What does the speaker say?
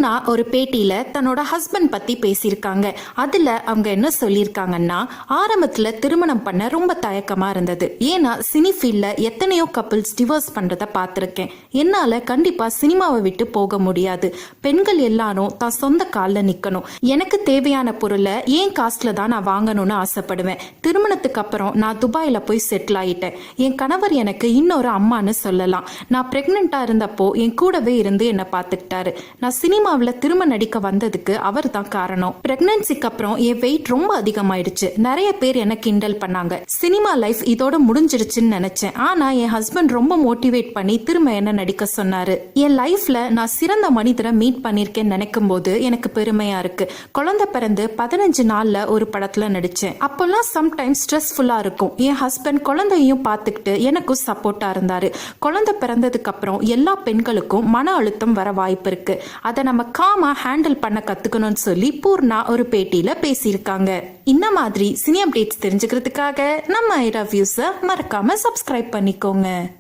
பூர்ணா ஒரு பேட்டியில தன்னோட ஹஸ்பண்ட் பத்தி பேசியிருக்காங்க. அதுல அவங்க என்ன சொல்லியிருக்காங்கன்னா, ஆரம்பத்துல திருமணம் பண்ண ரொம்ப தயக்கமா இருந்தது. ஏன்னா சினி ஃபீல்ட்ல எத்தனையோ கப்பிள்ஸ் டிவோர்ஸ் பண்றத பார்த்திருக்கேன். என்னால கண்டிப்பா சினிமாவை விட்டு போக முடியாது. பெண்கள் எல்லாரும் தான் சொந்த கால்ல நிக்கணும். எனக்கு தேவையான பொருளை ஏன் காஸ்ட்ல தான் நான் வாங்கணும்னு ஆசைப்படுவேன். திருமணத்துக்கு அப்புறம் நான் துபாயில போய் செட்டில் ஆயிட்டேன். என் கணவர் எனக்கு இன்னொரு அம்மான்னு சொல்லலாம். நான் பிரெக்னெண்டா இருந்தப்போ என் கூடவே இருந்து என்னை பார்த்துக்கிட்டாரு. நான் சினிமாவில் திரும்ப நடிக்க வந்ததுக்கு அவர் தான் காரணம். பிரெக்னன்சிக்கு அப்புறம் என் வெயிட் ரொம்ப அதிகமாயிடுச்சு. நிறைய பேர் என்ன கிண்டல் பண்ணாங்க. சினிமா லைஃப் இதோட முடிஞ்சிருச்சுன்னு நினைச்சேன். ஆனா என் ஹஸ்பண்ட் ரொம்ப மோட்டிவேட் பண்ணி திரும்ப என்ன நடிக்க சொன்னாரு. என் லைஃப்ல நான் சிறந்த மனிதரை மீட் பண்ணிருக்கேன்னு நினைக்கும் போது எனக்கு பெருமையா இருக்கு. குழந்தை பிறந்து 15 நாள்ல ஒரு படத்துல நடிச்சேன். அப்பெல்லாம் சம்டைம்ஸ் ஸ்ட்ரெஸ்ஃபுல்லா இருக்கும். என் ஹஸ்பண்ட் குழந்தையும் பார்த்துக்கிட்டு எனக்கும் சப்போர்ட்டா இருந்தாரு. குழந்தை பிறந்ததுக்கு அப்புறம் எல்லா பெண்களுக்கும் மன அழுத்தம் வர வாய்ப்பு இருக்கு. அதை நம்ம காமா ஹேண்டில் பண்ண கத்துக்கணும்னு சொல்லி பூர்ணா ஒரு பேட்டியில பேசியிருக்காங்க. இந்த மாதிரி சினி அப்டேட்ஸ் தெரிஞ்சுக்கிறதுக்காக நம்ம ஐரா வியூஸை மறக்காம சப்ஸ்கிரைப் பண்ணிக்கோங்க.